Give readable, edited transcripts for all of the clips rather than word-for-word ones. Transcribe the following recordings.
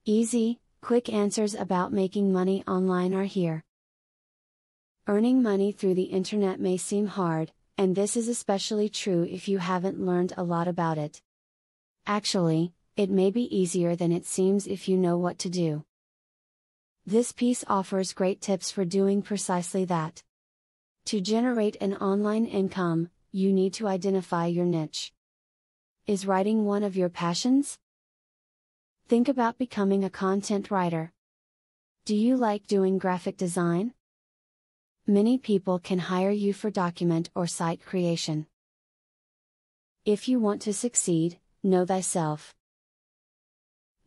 Easy, quick answers about making money online are here. Earning money through the internet may seem hard, and this is especially true if you haven't learned a lot about it. Actually, it may be easier than it seems if you know what to do. This piece offers great tips for doing precisely that. To generate an online income, you need to identify your niche. Is writing one of your passions? Think about becoming a content writer. Do you like doing graphic design? Many people can hire you for document or site creation. If you want to succeed, know thyself.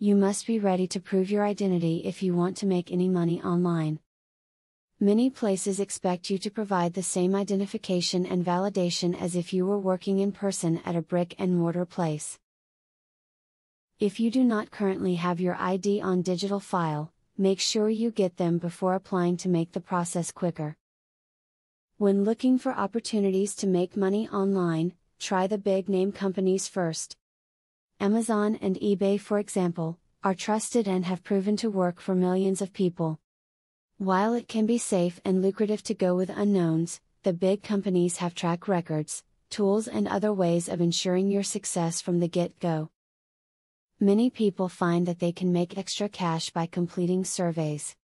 You must be ready to prove your identity if you want to make any money online. Many places expect you to provide the same identification and validation as if you were working in person at a brick-and-mortar place. If you do not currently have your ID on digital file, make sure you get them before applying to make the process quicker. When looking for opportunities to make money online, try the big-name companies first. Amazon and eBay, for example, are trusted and have proven to work for millions of people. While it can be safe and lucrative to go with unknowns, the big companies have track records, tools and other ways of ensuring your success from the get-go. Many people find that they can make extra cash by completing surveys.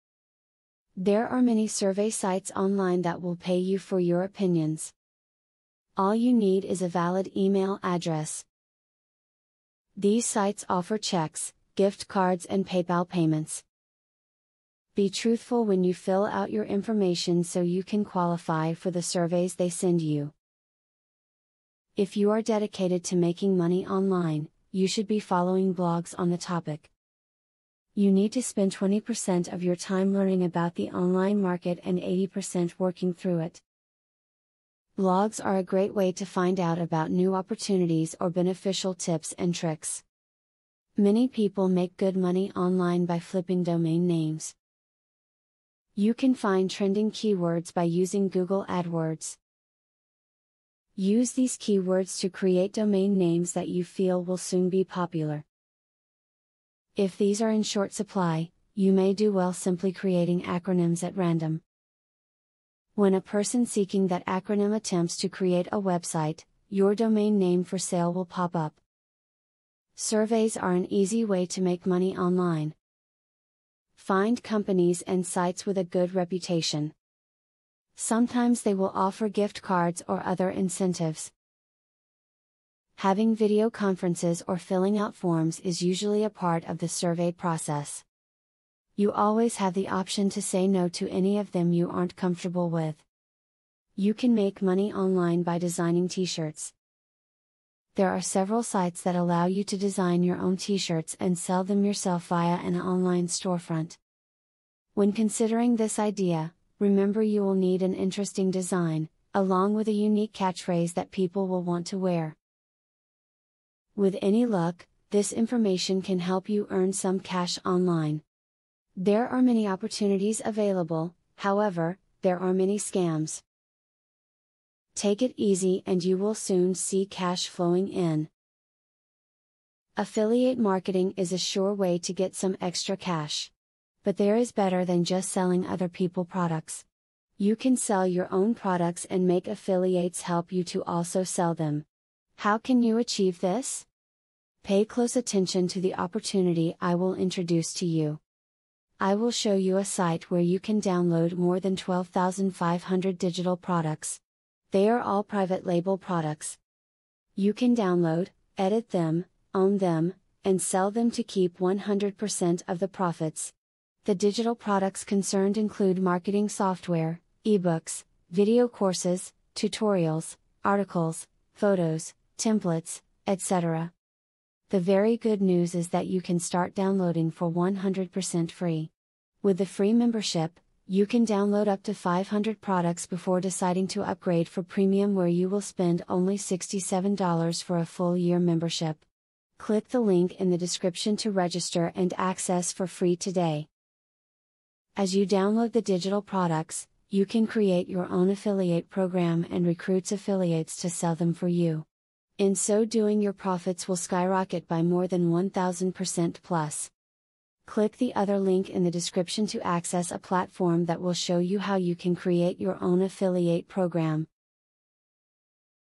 There are many survey sites online that will pay you for your opinions. All you need is a valid email address. These sites offer checks, gift cards and PayPal payments. Be truthful when you fill out your information so you can qualify for the surveys they send you. If you are dedicated to making money online, you should be following blogs on the topic. You need to spend 20% of your time learning about the online market and 80% working through it. Blogs are a great way to find out about new opportunities or beneficial tips and tricks. Many people make good money online by flipping domain names. You can find trending keywords by using Google AdWords. Use these keywords to create domain names that you feel will soon be popular. If these are in short supply, you may do well simply creating acronyms at random. When a person seeking that acronym attempts to create a website, your domain name for sale will pop up. Surveys are an easy way to make money online. Find companies and sites with a good reputation. Sometimes they will offer gift cards or other incentives. Having video conferences or filling out forms is usually a part of the survey process. You always have the option to say no to any of them you aren't comfortable with. You can make money online by designing t-shirts. There are several sites that allow you to design your own t-shirts and sell them yourself via an online storefront. When considering this idea, remember you will need an interesting design, along with a unique catchphrase that people will want to wear. With any luck, this information can help you earn some cash online. There are many opportunities available, however, there are many scams. Take it easy and you will soon see cash flowing in. Affiliate marketing is a sure way to get some extra cash. But there is better than just selling other people's products. You can sell your own products and make affiliates help you to also sell them. How can you achieve this? Pay close attention to the opportunity I will introduce to you. I will show you a site where you can download more than 12,500 digital products. They are all private label products. You can download, edit them, own them, and sell them to keep 100% of the profits. The digital products concerned include marketing software, ebooks, video courses, tutorials, articles, photos, templates, etc. The very good news is that you can start downloading for 100% free. With the free membership, you can download up to 500 products before deciding to upgrade for premium, where you will spend only $67 for a full year membership. Click the link in the description to register and access for free today. As you download the digital products, you can create your own affiliate program and recruit affiliates to sell them for you. In so doing, your profits will skyrocket by more than 1000% plus. Click the other link in the description to access a platform that will show you how you can create your own affiliate program.